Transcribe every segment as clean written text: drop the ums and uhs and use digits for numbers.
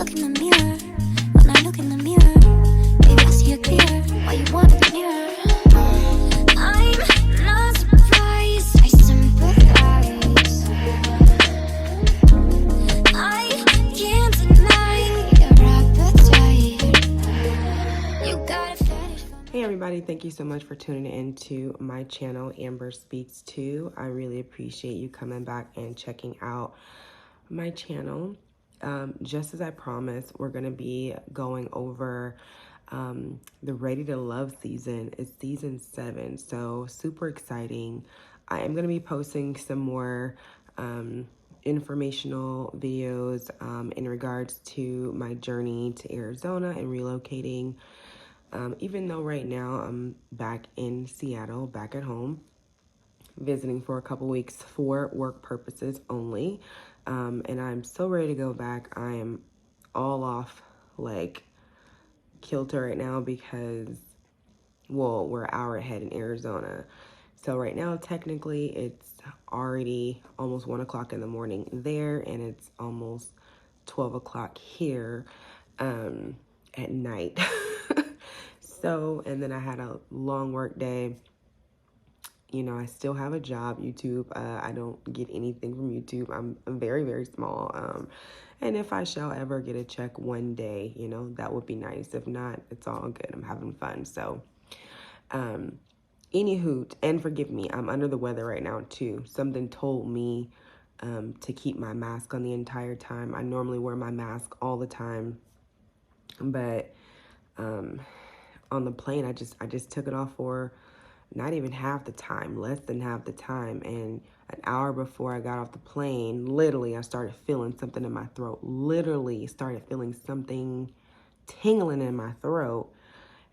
look in the mirror, when I look in the mirror, baby, I see it clear. Why you wanted the mirror? I'm not surprised, I sympathize. I can't deny your appetite. You got a fetish for me. Hey everybody, thank you so much for tuning in to my channel, Amber Speaks 2. I really appreciate you coming back and checking out my channel. Just as I promised, we're going to be going over the Ready to Love season. It's season 7, so super exciting. I am going to be posting some more informational videos in regards to my journey to Arizona and relocating. Even though right now I'm back in Seattle, back at home, visiting for a couple weeks for work purposes only. And I'm so ready to go back. I am all off like kilter right now because, well, we're an hour ahead in Arizona. So right now, technically, it's already almost 1 o'clock in the morning there, and it's almost 12 o'clock here at night. So, and then I had a long work day. You know, I still have a job, YouTube. I don't get anything from YouTube. I'm very, very small. And if I shall ever get a check one day, you know, that would be nice. If not, it's all good. I'm having fun. So, anywho, and forgive me, I'm under the weather right now too. Something told me to keep my mask on the entire time. I normally wear my mask all the time, but on the plane, I just took it off for not even half the time, less than half the time. And an hour before I got off the plane, literally, I started feeling something in my throat. Literally started feeling something tingling in my throat.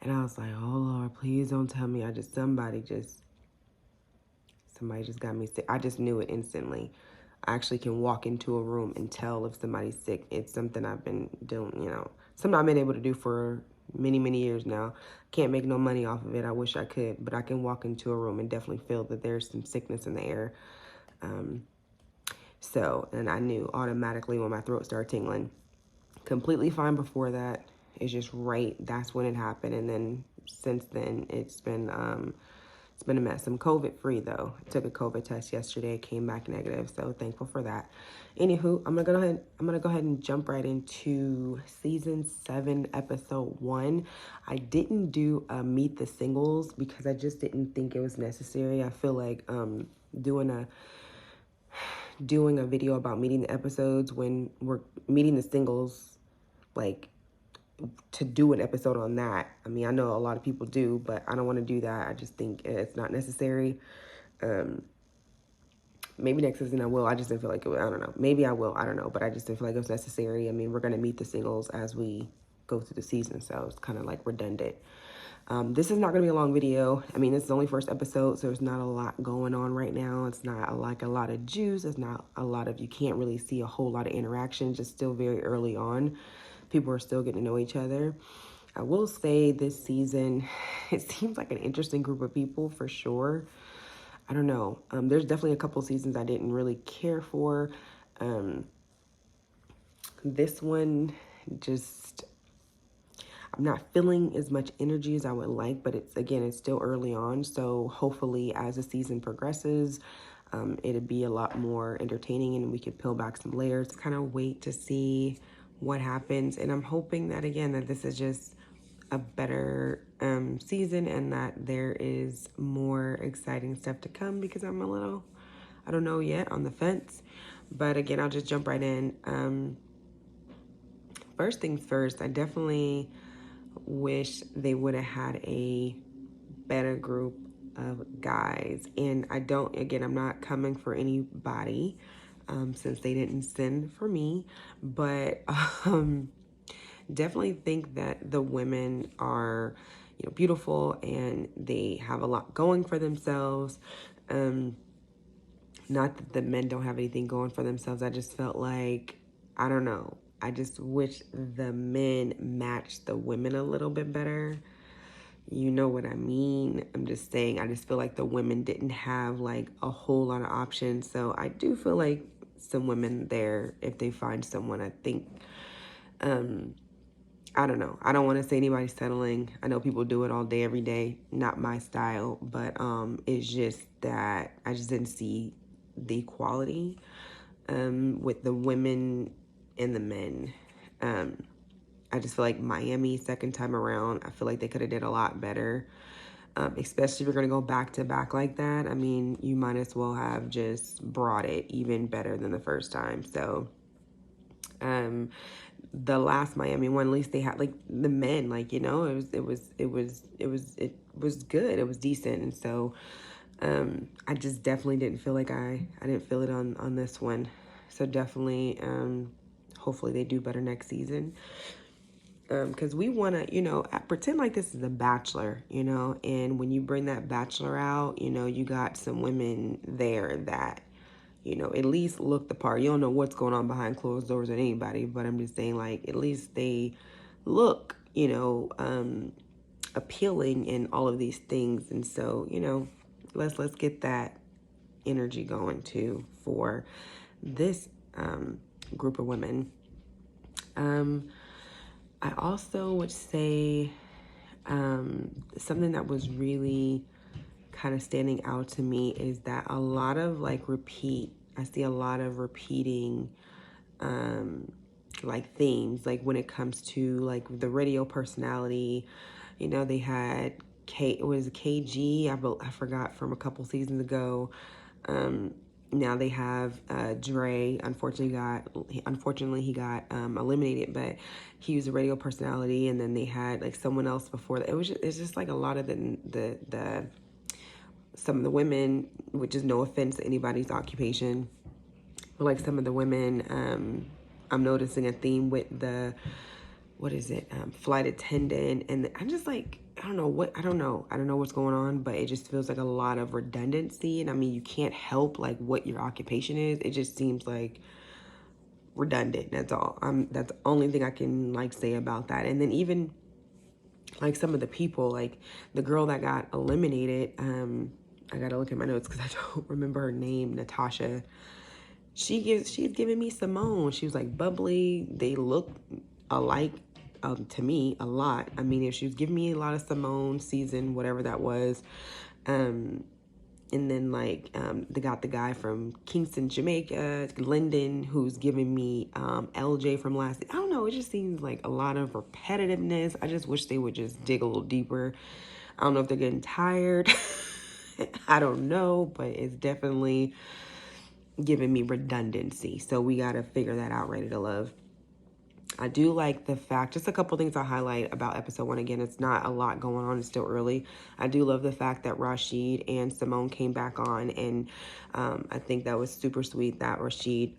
And I was like, oh, Lord, please don't tell me somebody just got me sick. I just knew it instantly. I actually can walk into a room and tell if somebody's sick. It's something I've been doing, you know, something I've been able to do for many, many years now. Can't make no money off of it. I wish I could, but I can walk into a room and definitely feel that there's some sickness in the air. And I knew automatically when my throat started tingling. Completely fine before that. It's just right, that's when it happened. And then since then, it's been a mess. I'm COVID free though. I took a COVID test yesterday, came back negative, so thankful for that. Anywho, I'm gonna go ahead and jump right into season 7, episode 1. I didn't do meet the singles because I just didn't think it was necessary. I feel like doing a video about meeting the episodes when we're meeting the singles, like, to do an episode on that. I mean, I know a lot of people do, but I don't want to do that. I just think it's not necessary. Maybe next season I will. I just didn't feel like it was, I don't know. Maybe I will. I don't know. But I just didn't feel like it was necessary. I mean, we're going to meet the singles as we go through the season, so it's kind of like redundant. This is not going to be a long video. I mean, this is the only first episode, so there's not a lot going on right now. It's not like a lot of juice. It's not a lot of, you can't really see a whole lot of interaction. Just still very early on. People are still getting to know each other. I will say this season, it seems like an interesting group of people for sure. I don't know. There's definitely a couple seasons I didn't really care for. This one, just, I'm not feeling as much energy as I would like, but it's still early on. So hopefully as the season progresses, it'll be a lot more entertaining and we could peel back some layers, kind of wait to see what happens. And I'm hoping that, again, that this is just a better season and that there is more exciting stuff to come, because I'm a little, I don't know yet, on the fence. But again, I'll just jump right in. First things first, I definitely wish they would have had a better group of guys. And I'm not coming for anybody, since they didn't send for me, but definitely think that the women are, you know, beautiful and they have a lot going for themselves. Not that the men don't have anything going for themselves. I just felt like, I don't know, I just wish the men matched the women a little bit better. You know what I mean? I'm just saying, I just feel like the women didn't have like a whole lot of options. So I do feel like some women there, if they find someone, I think I don't know. I don't want to say anybody's settling. I know people do it all day, every day. Not my style, but it's just that I just didn't see the equality with the women and the men. I just feel like Miami, second time around, I feel like they could have did a lot better. Especially if you're going to go back to back like that. I mean, you might as well have just brought it even better than the first time. So, the last Miami one, at least they had like the men, like, you know, it was good. It was decent. And so, I just definitely didn't feel like I didn't feel it on this one. So definitely, hopefully they do better next season. Because we want to, you know, pretend like this is a bachelor, you know, and when you bring that bachelor out, you know, you got some women there that, you know, at least look the part. You don't know what's going on behind closed doors with anybody, but I'm just saying, like, at least they look, you know, appealing in all of these things. And so, you know, let's get that energy going too for this group of women. I also would say something that was really kind of standing out to me is that a lot of like I see a lot of repeating like themes, like when it comes to like the radio personality. You know, they had it was KG, I forgot, from a couple seasons ago. Now they have Dre. Unfortunately he got eliminated, but he was a radio personality. And then they had like someone else before that. It's just like a lot of the some of the women, which is no offense to anybody's occupation, but like some of the women, I'm noticing a theme with the, what is it, flight attendant. And I'm just like, I don't know what's going on, but it just feels like a lot of redundancy. And I mean, you can't help like what your occupation is. It just seems like redundant. That's all. That's the only thing I can like say about that. And then even like some of the people, like the girl that got eliminated, I gotta look at my notes because I don't remember her name, Natasha. She's giving me Simone. She was like bubbly. They look alike to me a lot. I mean, if she was giving me a lot of Simone season, whatever that was. And then like they got the guy from Kingston, Jamaica, Lyndon, who's giving me LJ from last. I don't know. It just seems like a lot of repetitiveness. I just wish they would just dig a little deeper. I don't know if they're getting tired. I don't know, but it's definitely giving me redundancy. So we got to figure that out. Ready to Love. I do like the fact, just a couple things I'll highlight about episode 1. Again, it's not a lot going on. It's still early. I do love the fact that Rashid and Simone came back on. And I think that was super sweet that Rashid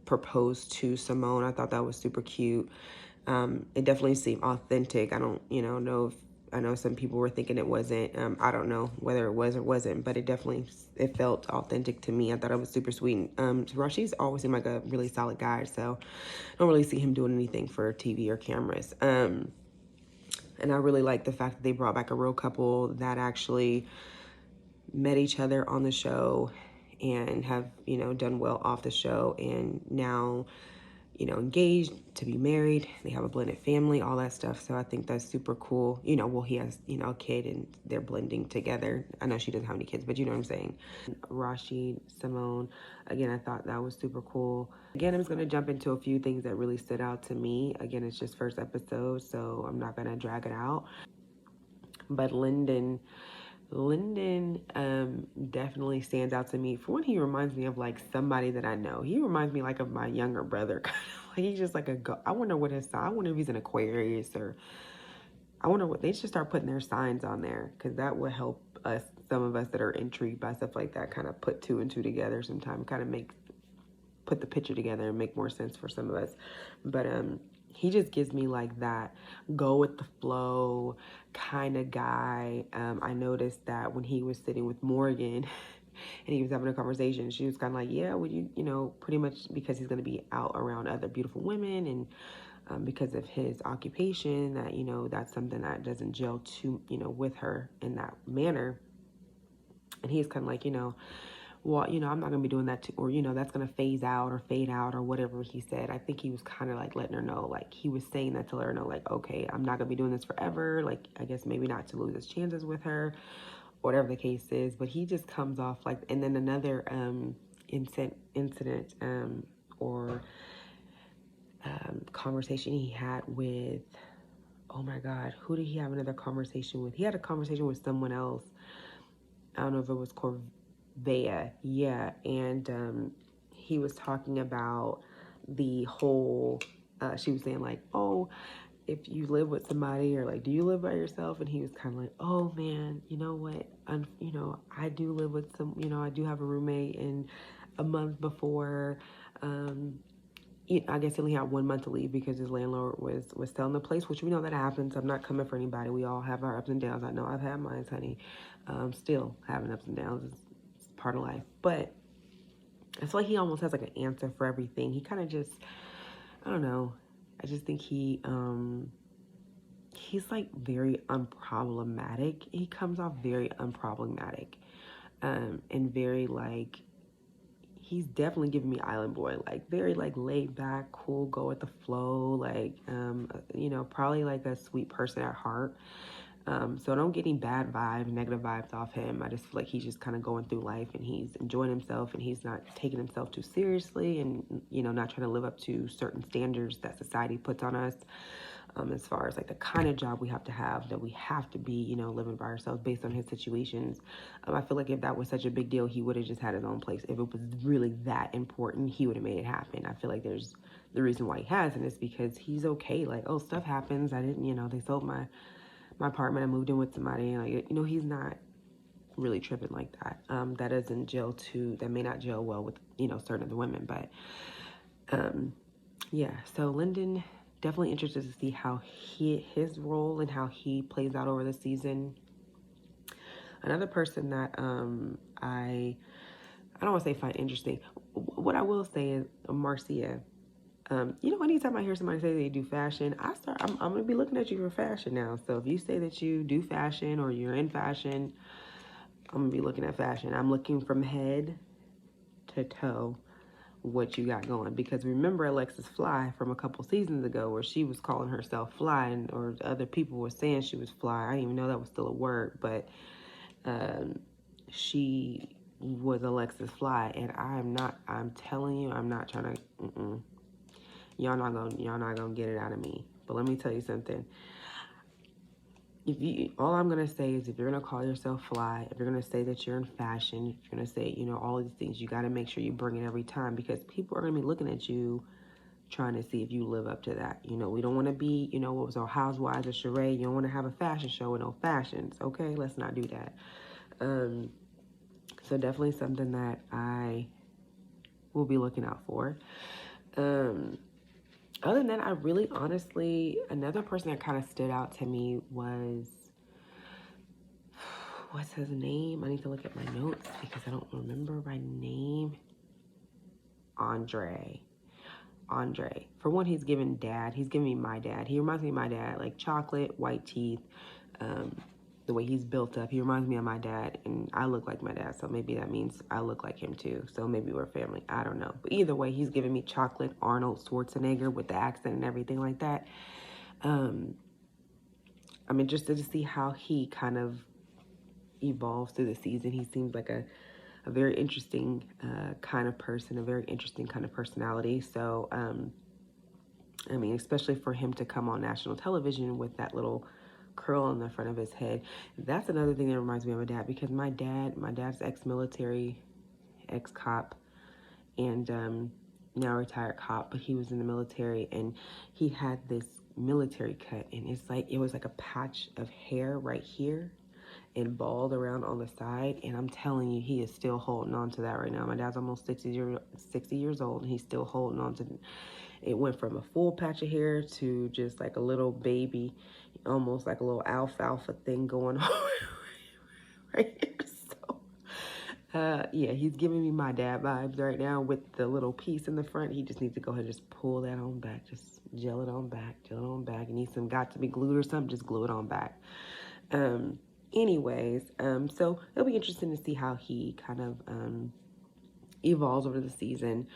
proposed to Simone. I thought that was super cute. It definitely seemed authentic. I don't, know if, I know some people were thinking it wasn't. I don't know whether it was or wasn't, but it felt authentic to me. I thought it was super sweet. Rashid's always seemed like a really solid guy, so I don't really see him doing anything for TV or cameras. And I really like the fact that they brought back a real couple that actually met each other on the show and have, done well off the show, and now engaged to be married. They have a blended family, all that stuff. So I think that's super cool. Well, he has, a kid and they're blending together. I know she doesn't have any kids, but you know what I'm saying. Rashid, Simone, again, I thought that was super cool. Again, I'm just going to jump into a few things that really stood out to me. Again, it's just first episode, so I'm not going to drag it out. But Lyndon definitely stands out to me. For one, he reminds me of like somebody that I know. He reminds me like of my younger brother. He's just like I wonder what his sign. I wonder if he's an Aquarius, or I wonder what they should start putting their signs on there, because that would help us, some of us that are intrigued by stuff like that, kind of put 2 and 2 together sometime, kind of put the picture together and make more sense for some of us. But he just gives me like that go with the flow kind of guy. I noticed that when he was sitting with Morgan and he was having a conversation, she was kind of like, yeah, would you, pretty much because he's going to be out around other beautiful women, and because of his occupation, that, that's something that doesn't gel too, with her in that manner. And he's kind of like, well, I'm not going to be doing that too, or, that's going to phase out or fade out or whatever he said. I think he was kind of like letting her know, like he was saying that to let her know, like, okay, I'm not going to be doing this forever. Like, I guess maybe not to lose his chances with her, whatever the case is. But he just comes off like, and then another incident or conversation he had with, oh my God, who did he have another conversation with? He had a conversation with someone else. I don't know if it was Corvea. Yeah. And he was talking about the whole, she was saying like, oh, if you live with somebody, or like, do you live by yourself? And he was kind of like, oh man, you know what? I do live with I do have a roommate, and a month before, I guess he only had 1 month to leave because his landlord was selling the place, which we know that happens. I'm not coming for anybody. We all have our ups and downs. I know I've had mine, honey. Still having ups and downs. It's part of life. But I feel like he almost has like an answer for everything. He kind of just, I don't know. I just think he's like very unproblematic. He comes off very unproblematic, and very like, he's definitely giving me Island Boy, like very like laid back, cool, go with the flow, like probably like a sweet person at heart. So don't get any bad vibes, negative vibes off him. I just feel like he's just kind of going through life, and he's enjoying himself, and he's not taking himself too seriously, and not trying to live up to certain standards that society puts on us. As far as like the kind of job we have to have, that we have to be, living by ourselves based on his situations. I feel like if that was such a big deal, he would have just had his own place. If it was really that important, he would have made it happen. I feel like there's the reason why he hasn't is because he's okay. Like, oh, stuff happens. I didn't, they sold my apartment. I moved in with somebody. Like, he's not really tripping like that. That doesn't gel too. That may not gel well with, certain other women. But yeah. So Lyndon, definitely interested to see how his role and how he plays out over the season. Another person that I don't want to say find interesting. What I will say is Marcia. Anytime I hear somebody say they do fashion, I'm gonna be looking at you for fashion now. So if you say that you do fashion or you're in fashion, I'm gonna be looking at fashion. I'm looking from head to toe what you got going, because remember Alexis Fly from a couple seasons ago where she was calling herself Fly, or other people were saying she was Fly. I didn't even know that was still a word, but she was Alexis Fly, and I'm telling you, I'm not trying to y'all not gonna get it out of me. But let me tell you something. All I'm gonna say is, if you're gonna call yourself Fly, if you're gonna say that you're in fashion, if you're gonna say, all these things, you gotta make sure you bring it every time, because people are gonna be looking at you trying to see if you live up to that. We don't want to be, what was our Housewives or Charade. You don't want to have a fashion show with no fashions. Okay, let's not do that. So definitely something that I will be looking out for. Other than that, I really, honestly, another person that kind of stood out to me was, what's his name? I need to look at my notes because I don't remember my name. Andre. For one, he's giving me my dad. He reminds me of my dad, like chocolate, white teeth, the way he's built up. He reminds me of my dad, and I look like my dad, so maybe that means I look like him too. So maybe we're family. I don't know. But either way, he's giving me chocolate Arnold Schwarzenegger with the accent and everything like that. I'm interested to see how he kind of evolves through the season. He seems like a very interesting kind of person, a very interesting kind of personality. So, especially for him to come on national television with that little curl in the front of his head. That's another thing that reminds me of my dad, because my dad's ex-military, ex-cop, and now retired cop, but he was in the military, and he had this military cut, and it was like a patch of hair right here and bald around on the side, and I'm telling you, he is still holding on to that right now. My dad's almost 60 years old, and he's still holding on to it. It went from a full patch of hair to just like a little baby, almost like a little alfalfa thing going on right here. So, yeah, he's giving me my dad vibes right now with the little piece in the front. He just needs to go ahead and just pull that on back, just gel it on back. It needs some got to be glued or something, just glue it on back. Anyways, so it'll be interesting to see how he kind of evolves over the season.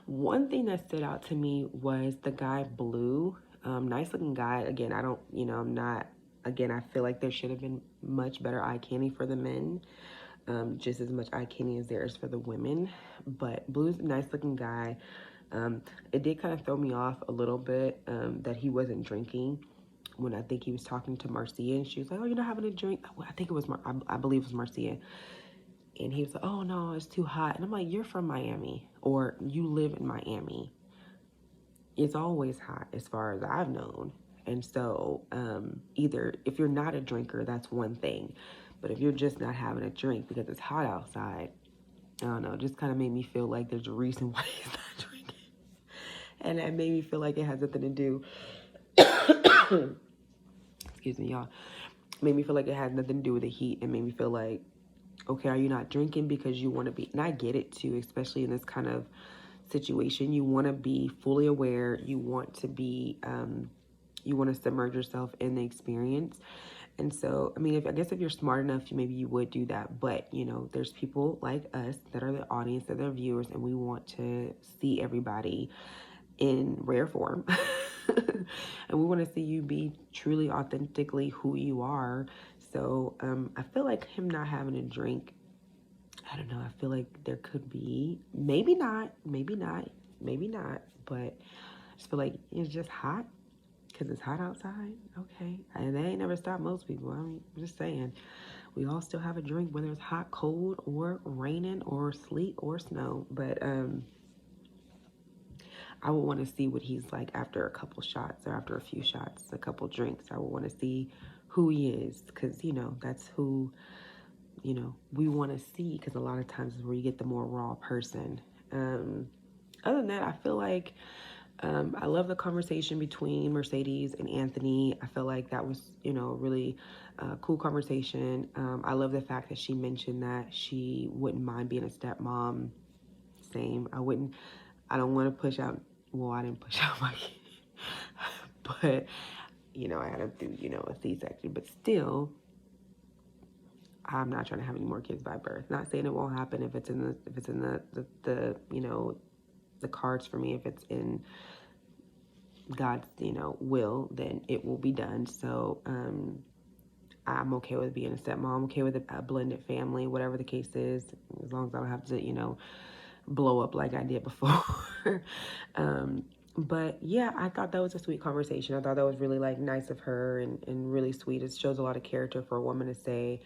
One thing that stood out to me was the guy Blue. Nice looking guy. Again, I don't, I'm not, again, I feel like there should have been much better eye candy for the men. Just as much eye candy as there is for the women. But Blue's a nice looking guy. It did kind of throw me off a little bit that he wasn't drinking when I think he was talking to Marcia, and she was like, "Oh, you're not having a drink?" I think it was, I believe it was Marcia. And he was like, "Oh no, it's too hot." And I'm like, "You're from Miami, or you live in Miami. It's always hot as far as I've known." And so either if you're not a drinker, that's one thing. But if you're just not having a drink because it's hot outside, I don't know, it just kind of made me feel like there's a reason why he's not drinking. And that made me feel like it has nothing to do, excuse me, y'all. Made me feel like it had nothing to do with the heat. It made me feel like, okay, are you not drinking because you want to be, and I get it too, especially in this kind of situation. You want to be fully aware. You want to be, you want to submerge yourself in the experience. And so, I mean, I guess if you're smart enough, maybe you would do that. But, there's people like us that are the audience, that are the viewers, and we want to see everybody in rare form. And we want to see you be truly, authentically who you are. So I feel like him not having a drink, I don't know, I feel like there could be, maybe not, but I just feel like it's just hot because it's hot outside. Okay. And they ain't never stopped most people. I mean, I'm just saying, we all still have a drink, whether it's hot, cold, or raining, or sleet, or snow. But I would want to see what he's like after a couple shots, or after a few shots, a couple drinks. I would want to see who he is, because, that's who, we want to see, because a lot of times is where you get the more raw person. Other than that, I feel like I love the conversation between Mercedes and Anthony. I feel like that was, really cool conversation. I love the fact that she mentioned that she wouldn't mind being a stepmom. Same. I don't want to push out, well, I didn't push out my kid, but, I had him through, a C-section, but still, I'm not trying to have any more kids by birth. Not saying it won't happen if it's in the the cards for me. If it's in God's, will, then it will be done. So I'm okay with being a stepmom. I'm okay with a blended family, whatever the case is, as long as I don't have to, blow up like I did before. But yeah, I thought that was a sweet conversation. I thought that was really nice of her, and really sweet. It shows a lot of character for a woman to say,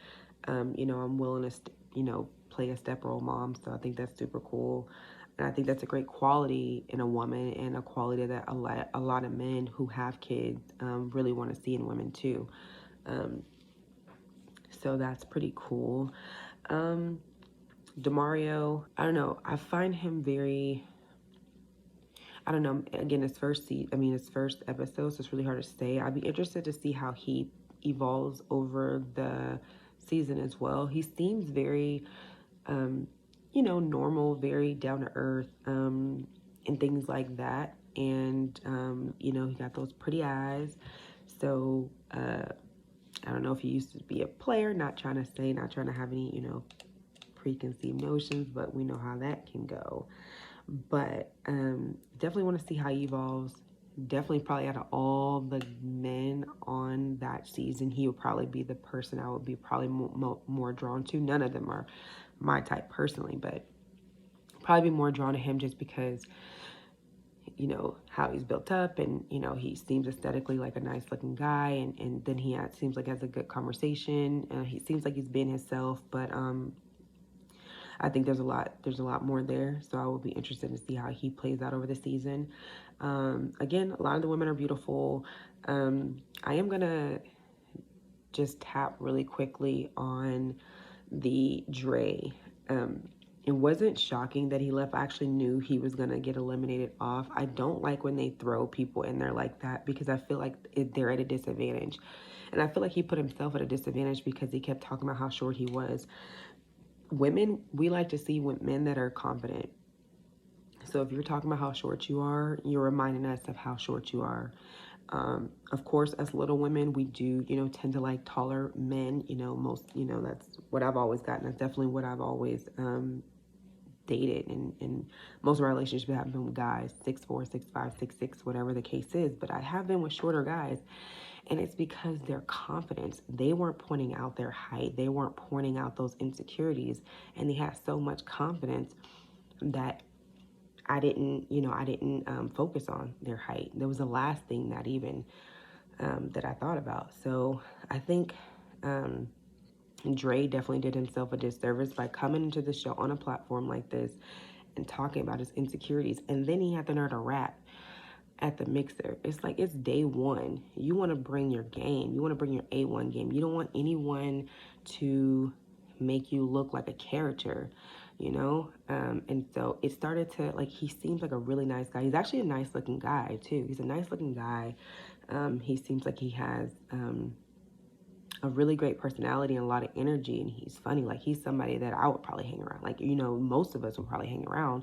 I'm willing to, play a step role mom. So I think that's super cool. And I think that's a great quality in a woman, and a quality that a lot of men who have kids really want to see in women too. So that's pretty cool. Demario, I don't know. I find him very, I don't know. Again, his first episode, so it's really hard to say. I'd be interested to see how he evolves over the season as well. He seems very, normal, very down to earth, and things like that. And, he got those pretty eyes. So, I don't know if he used to be a player, not trying to have any, preconceived notions, but we know how that can go. But definitely want to see how he evolves. Definitely, probably out of all the men on that season, he would probably be the person I would be probably more drawn to. None of them are my type personally, but probably be more drawn to him just because, how he's built up, and, he seems aesthetically like a nice looking guy, and then he seems like has a good conversation. He seems like he's being himself, but I think there's a lot more there. So I will be interested to see how he plays out over the season. Again, a lot of the women are beautiful. I am gonna just tap really quickly on the Dre. It wasn't shocking that he left. I actually knew he was gonna get eliminated off. I don't like when they throw people in there like that, because I feel like they're at a disadvantage. And I feel like he put himself at a disadvantage because he kept talking about how short he was. Women, we like to see men that are confident. So if you're talking about how short you are, you're reminding us of how short you are. Of course, as little women, we do, tend to like taller men. That's what I've always gotten. That's definitely what I've always dated, and most of my relationships have been with guys 6'4", 6'5", 6'6", whatever the case is, but I have been with shorter guys, and it's because their confidence, they weren't pointing out their height, they weren't pointing out those insecurities, and they had so much confidence that I didn't focus on their height. That was the last thing that even that I thought about. So I think Dre definitely did himself a disservice by coming into the show on a platform like this and talking about his insecurities. And then he had the nerve to rap at the mixer. It's like, it's day one. You want to bring your game. You want to bring your A1 game. You don't want anyone to make you look like a character, you know? And so it started to, like, he seems like a really nice guy. He's actually a nice looking guy too. He's a nice looking guy. He seems like he has a really great personality and a lot of energy, and he's funny. Like, he's somebody that I would probably hang around. Like, you know, most of us would probably hang around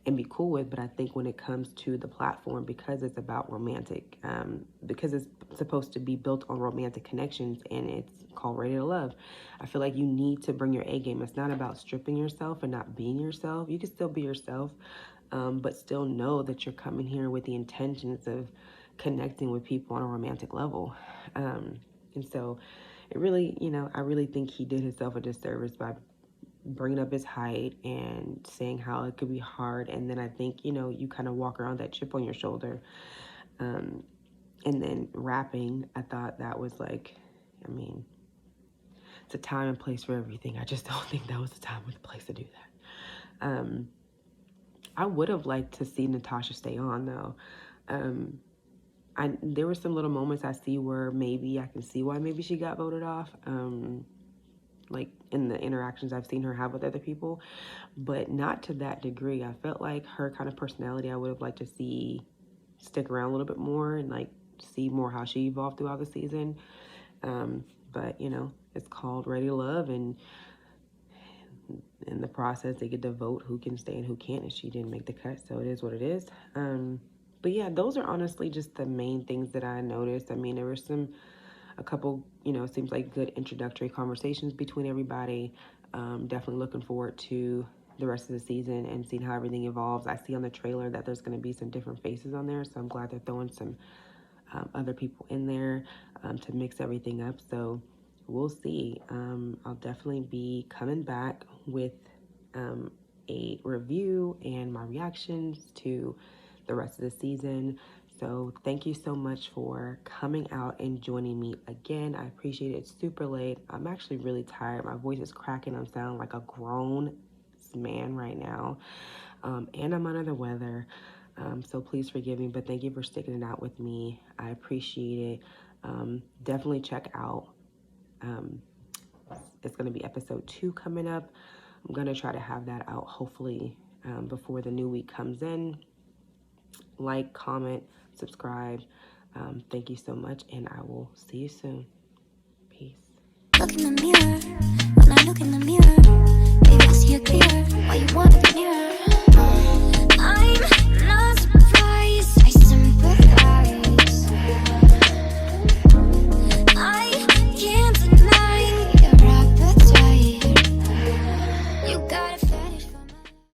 and be cool with. But I think when it comes to the platform, because it's about romantic, because it's supposed to be built on romantic connections and it's called Ready to Love, I feel like you need to bring your A game. It's not about stripping yourself and not being yourself. You can still be yourself, but still know that you're coming here with the intentions of connecting with people on a romantic level. And so it really, you know, I really think he did himself a disservice by bringing up his height and saying how it could be hard. And then I think, you know, you kind of walk around that chip on your shoulder. And then rapping, I thought that was like, I mean, it's a time and place for everything. I just don't think that was the time or the place to do that. I would have liked to see Natasha stay on, though. There were some little moments I see where maybe I can see why maybe she got voted off, like in the interactions I've seen her have with other people, but not to that degree. I felt like her kind of personality I would have liked to see stick around a little bit more and like see more how she evolved throughout the season. But you know, it's called Ready to Love, and in the process they get to vote who can stay and who can't, and she didn't make the cut, so it is what it is. But yeah, those are honestly just the main things that I noticed. I mean, there were a couple, you know, seems like good introductory conversations between everybody. Definitely looking forward to the rest of the season and seeing how everything evolves. I see on the trailer that there's going to be some different faces on there, so I'm glad they're throwing some other people in there to mix everything up. So we'll see. I'll definitely be coming back with a review and my reactions to the rest of the season. So thank you so much for coming out and joining me again. I appreciate it. It's super late. I'm actually really tired. My voice is cracking. I'm sounding like a grown man right now. And I'm under the weather. So please forgive me, but thank you for sticking it out with me. I appreciate it. Definitely check out. It's going to be episode 2 coming up. I'm going to try to have that out hopefully before the new week comes in. Like, comment, subscribe. Thank you so much, and I will see you soon. Peace. Look in the